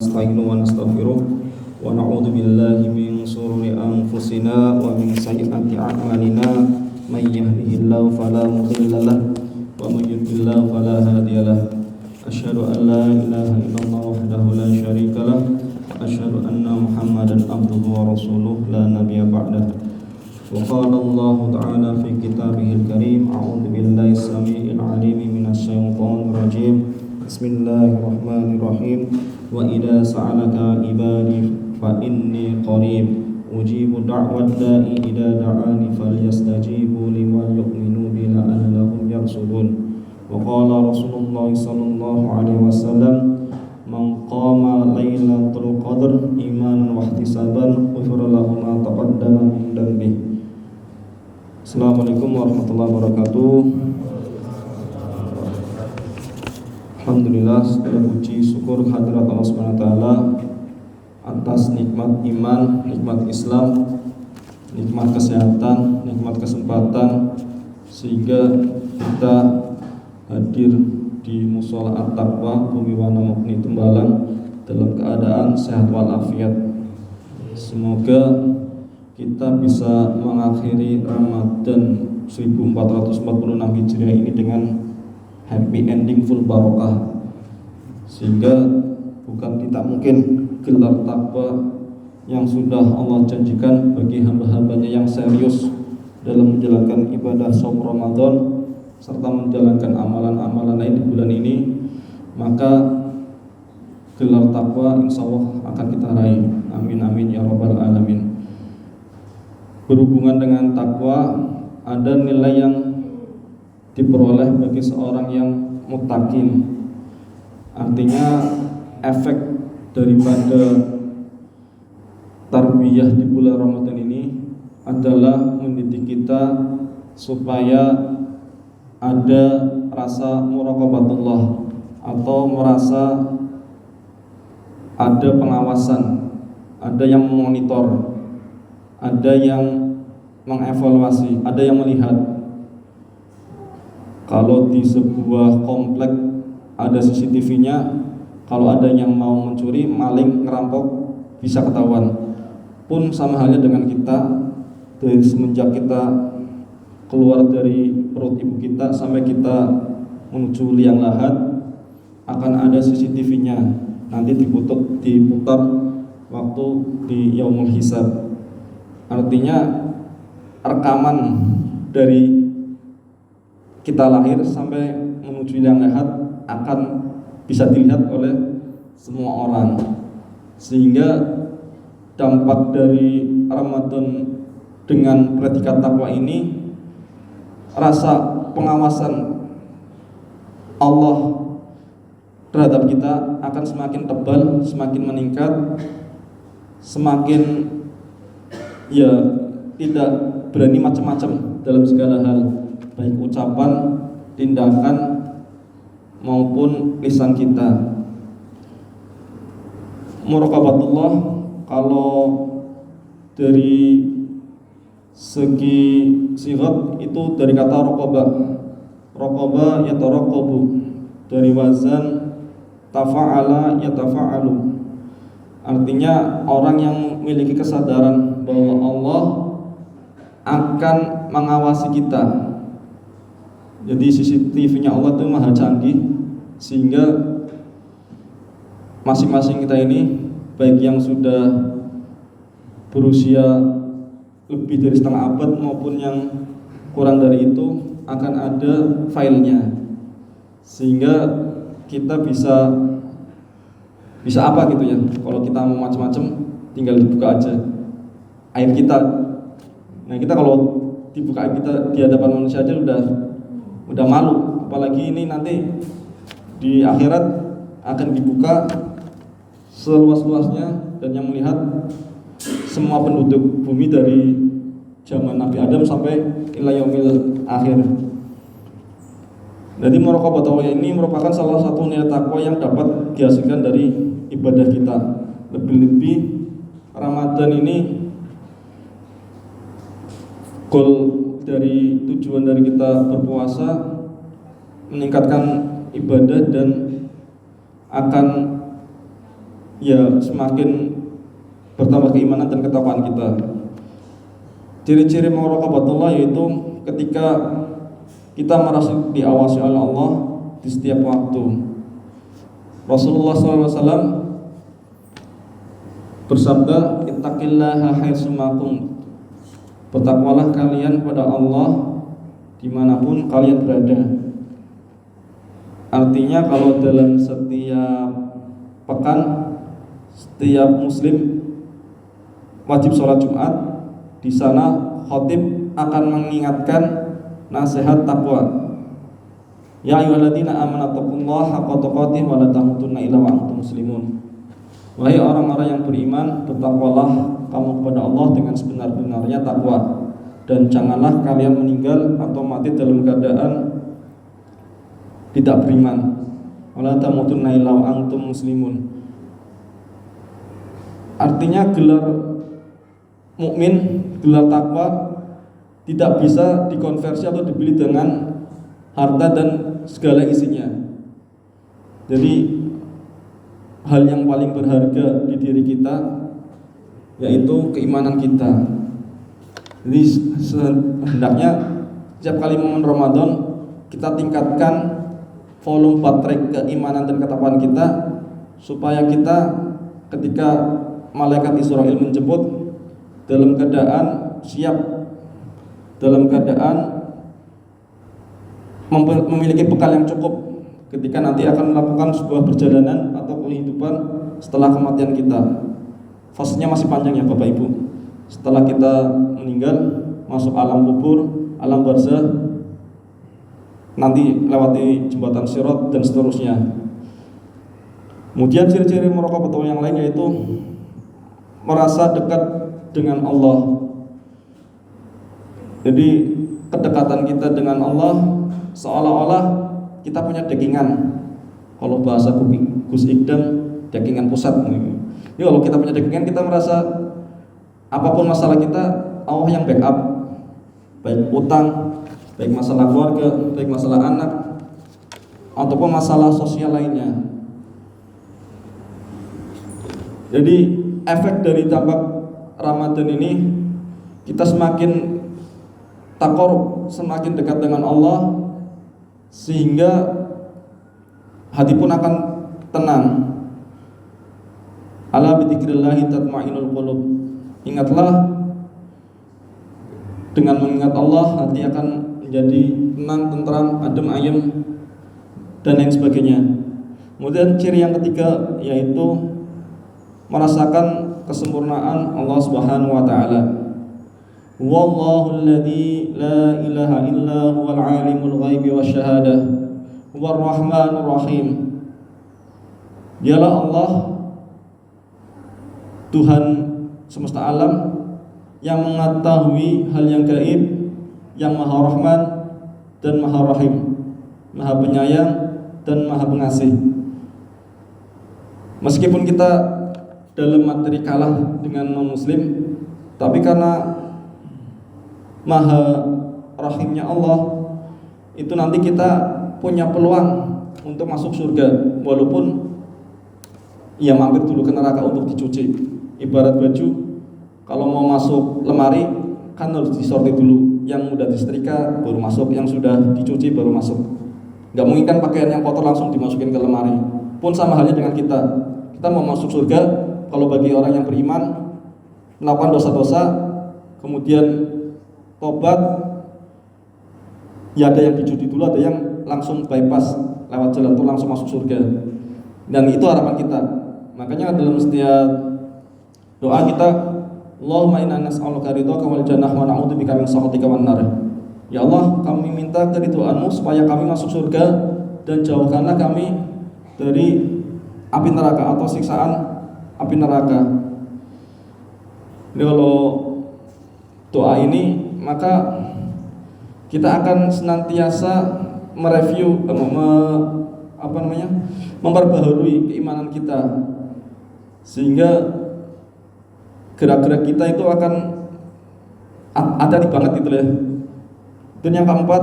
nasta'inuhu wa nastaghfiruh wa na'udzu billahi min shururi anfusina wa min sayyiati a'malina may yahdihillahu fala mudilla lahu wa may yudlil fala hadiya lahu. Asyhadu an la ilaha illallah wahdahu la syarika lahu wa asyhadu anna Muhammadan abduhu wa rasuluh la nabiyya ba'dahu. Wa qala Allah ta'ala fi kitabihil karim a'udzu billahi samii'il 'aliim minasy syaithaanir rajiim. Bismillahirrahmanirrahim. Wa idza sa'alaka ibadi fa inni qarib ujibu da'wat da'i idza da'ani falyastajibu li wal yu'minu bi la'allahum yarshudun. Wa qala Rasulullah sallallahu alaihi wasallam man qama lailatul qadr imanan wa ihtisaban ghufira lahu ma taqaddama min dhanbihi. Assalamualaikum warahmatullahi wabarakatuh. Alhamdulillah, segala puji syukur hadirat Allah Subhanahu wa taala atas nikmat iman, nikmat Islam, nikmat kesehatan, nikmat kesempatan sehingga kita hadir di Mushola At-Taqwa Bumi Wana Mukni Tembalang dalam keadaan sehat walafiat. Semoga kita bisa mengakhiri Ramadan 1446 Hijriah ini dengan happy ending full barokah, sehingga bukan tidak mungkin gelar takwa yang sudah Allah janjikan bagi hamba-hambanya yang serius dalam menjalankan ibadah shaum Ramadan serta menjalankan amalan-amalan lain di bulan ini, maka gelar takwa insya Allah akan kita raih. Amin amin ya rabbal alamin. Berhubungan dengan takwa, ada nilai yang diperoleh bagi seorang yang muttaqin. Artinya efek daripada tarbiyah di bulan Ramadan ini adalah mendidik kita supaya ada rasa muraqabatullah atau merasa ada pengawasan, ada yang memonitor, ada yang mengevaluasi, ada yang melihat. Kalau di sebuah komplek ada CCTV-nya, kalau ada yang mau mencuri, maling, ngerampok, bisa ketahuan. Pun sama halnya dengan kita, dari semenjak kita keluar dari perut ibu kita sampai kita menuju liang lahat, akan ada CCTV-nya. Nanti diputar waktu di Yaumul Hisab. Artinya rekaman dari kita lahir sampai menuju liang lahat akan bisa dilihat oleh semua orang, sehingga dampak dari Ramadan dengan predikat takwa ini, rasa pengawasan Allah terhadap kita akan semakin tebal, semakin meningkat, semakin ya tidak berani macam-macam dalam segala hal, baik ucapan, tindakan maupun lisan kita. Muraqabatullah kalau dari segi sigat itu dari kata raqaba yataraqabu, dari wazan tafa'ala yatafa'alu. Artinya orang yang memiliki kesadaran bahwa Allah akan mengawasi kita. Jadi CCTV-nya Allah itu maha canggih, sehingga masing-masing kita ini, baik yang sudah berusia lebih dari setengah abad maupun yang kurang dari itu, akan ada filenya, sehingga kita bisa apa gitu ya. Kalau kita mau macam-macam, tinggal dibuka aja aib kita. Nah, kita kalau dibuka aib kita di hadapan manusia aja udah malu, apalagi ini nanti di akhirat akan dibuka seluas-luasnya, dan yang melihat semua penduduk bumi dari zaman Nabi Adam sampai ila yaumil akhir. Jadi muraqabatullah ini merupakan salah satu nilai takwa yang dapat dihasilkan dari ibadah kita. Lebih-lebih Ramadan ini goal dari tujuan dari kita berpuasa meningkatkan ibadah dan akan ya semakin bertambah keimanan dan ketakwaan kita. Ciri-ciri muraqabatullah yaitu ketika kita merasa diawasi oleh Allah di setiap waktu. Rasulullah SAW bersabda, ittaqillaha haitsuma kuntum. Bertakwalah kalian pada Allah dimanapun kalian berada. Artinya kalau dalam setiap pekan setiap muslim wajib sholat Jumat, di sana khatib akan mengingatkan nasihat takwa. Ya ayyuhalladzina amanu taqullaha haqqa tuqatih wa la tamutunna illa wa antum muslimun. Wahai orang-orang yang beriman, bertakwalah kamu kepada Allah dengan sebenar-benarnya takwa, dan janganlah kalian meninggal atau mati dalam keadaan tidak beriman. Wa la tamutunna illa wa antum muslimun. Artinya gelar mukmin, gelar takwa tidak bisa dikonversi atau dibeli dengan harta dan segala isinya. Jadi hal yang paling berharga di diri kita yaitu keimanan kita. Jadi hendaknya setiap kali momen Ramadan kita tingkatkan volume baterai keimanan dan ketakwaan kita, supaya kita ketika malaikat Israel menjemput dalam keadaan siap, dalam keadaan memiliki bekal yang cukup ketika nanti akan melakukan sebuah perjalanan atau kehidupan setelah kematian kita. Fasenya masih panjang ya Bapak Ibu. Setelah kita meninggal, masuk alam kubur, alam barzah, nanti lewati jembatan Sirat dan seterusnya. Kemudian ciri-ciri muraqabatullah yang lain yaitu merasa dekat dengan Allah. Jadi kedekatan kita dengan Allah seolah-olah kita punya dagingan. Kalau bahasa Gus Ikdam, dagingan pusat. Jadi kalau kita punya dagingan, kita merasa apapun masalah kita, Allah yang backup. Baik utang, baik masalah keluarga, baik masalah anak, ataupun masalah sosial lainnya. Jadi efek dari dampak Ramadan ini, kita semakin takorup, semakin dekat dengan Allah, sehingga hati pun akan tenang. Ala bidzikrillahi tatma'innul qulub. Ingatlah, dengan mengingat Allah hati akan menjadi tenang, tentram, adem ayem, dan lain sebagainya. Kemudian ciri yang ketiga yaitu merasakan kesempurnaan Allah Subhanahu wa taala. Wallahu alladzi la ilaha illa huwal alimul ghaibi wasyahadah huwar rahmanur rahim. Dialah Allah, Tuhan semesta alam, yang mengetahui hal yang gaib, yang maha rahman dan maha rahim, maha penyayang dan maha pengasih. Meskipun kita dalam materi kalah dengan non-muslim, tapi karena maha rahimnya Allah, itu nanti kita punya peluang untuk masuk surga, walaupun ia mampir dulu ke neraka untuk dicuci. Ibarat baju, kalau mau masuk lemari kan harus disortir dulu, yang udah disetrika baru masuk, yang sudah dicuci baru masuk. Gak mungkin kan pakaian yang kotor langsung dimasukin ke lemari. Pun sama halnya dengan kita mau masuk surga, kalau bagi orang yang beriman, melakukan dosa-dosa, kemudian tobat, ya ada yang dicuci dulu, ada yang langsung bypass lewat jalan tol langsung masuk surga. Dan itu harapan kita. Makanya dalam setiap doa kita, Allahumma inna nas'aluka ridhaka wal jannah wa na'udzubika min sakhatika wan nar. Ya Allah, kami minta keridhaan-Mu supaya kami masuk surga, dan jauhkanlah kami dari api neraka atau siksaan api neraka. Jadi kalau doa ini, maka kita akan senantiasa mereview, memperbaharui keimanan kita, sehingga gerak-gerak kita itu akan hati-hati banget gitu ya. Dan yang keempat,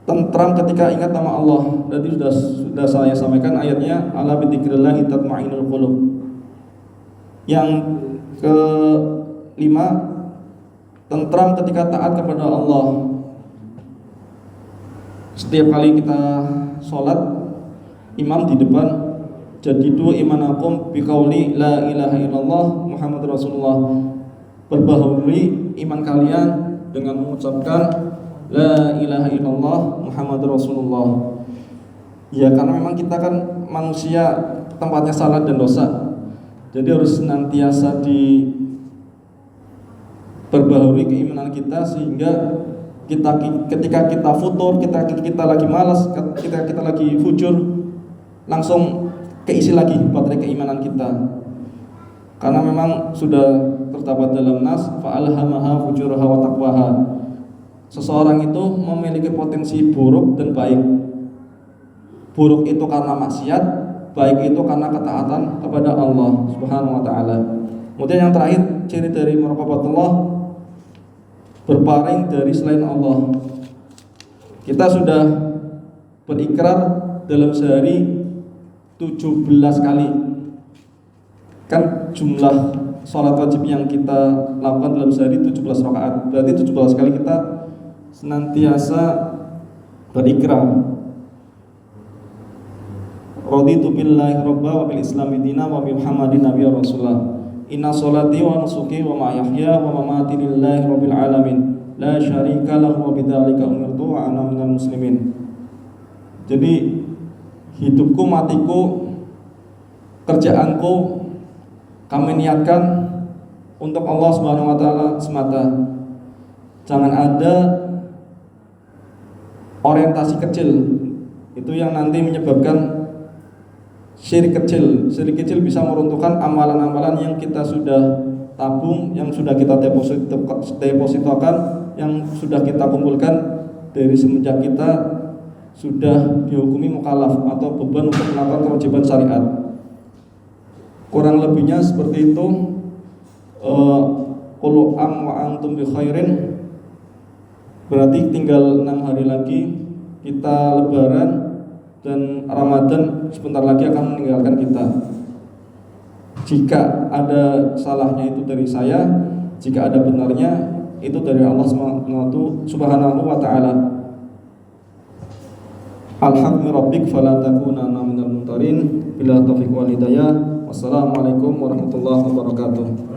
tentram ketika ingat nama Allah. Tadi sudah saya sampaikan ayatnya, ala bidzikrillah tatma'innul qulub. Yang kelima, tentram ketika taat kepada Allah. Setiap kali kita sholat, imam di depan, jadidu imanakum biqauli la ilaha illallah Muhammad Rasulullah. Perbaharui iman kalian dengan mengucapkan la ilaha illallah Muhammad Rasulullah. Ya, karena memang kita kan manusia tempatnya salah dan dosa, jadi harus senantiasa diperbaharui keimanan kita, sehingga ketika kita futur, kita lagi malas, ketika kita lagi fujur, langsung keisi lagi baterai keimanan kita. Karena memang sudah terdapat dalam nas, fa'alhamaha fujuraha wa taqwaha. Seseorang itu memiliki potensi buruk dan baik. Buruk itu karena maksiat, baik itu karena ketaatan kepada Allah Subhanahu wa taala. Kemudian yang terakhir, ciri dari muraqabatullah, berpaling dari selain Allah. Kita sudah berikrar dalam sehari 17 kali. Kan jumlah sholat wajib yang kita lakukan dalam sehari 17 rakaat. Berarti 17 kali kita senantiasa berikrar. Raditu billahi robba wa bil islami dina wa bi Muhammadin nabiyya rasulullah. Inna sholati wa nusuki wa mahyaya wa mamati lillahi rabbil alamin, la syarika lahu wa bidzalika umirtu wa ana minal muslimin. Jadi hidupku, matiku, kerjaanku kami niatkan untuk Allah Subhanahu wa taala semata. Jangan ada orientasi kecil itu yang nanti menyebabkan syirik kecil. Syirik kecil bisa meruntuhkan amalan-amalan yang kita sudah tabung, yang sudah kita depositokan, yang sudah kita kumpulkan dari semenjak kita sudah dihukumi mukallaf atau beban untuk melakukan kewajiban syariat. Kurang lebihnya seperti itu. Qul am wa antum bi khairin. Berarti tinggal 6 hari lagi kita lebaran, dan Ramadan sebentar lagi akan meninggalkan kita. Jika ada salahnya itu dari saya, jika ada benarnya itu dari Allah Subhanahu wa taala. Alhamdu rabbik fala takunanna minal mumtarin. Bila taufiq wal hidayah. Wassalamualaikum warahmatullahi wabarakatuh.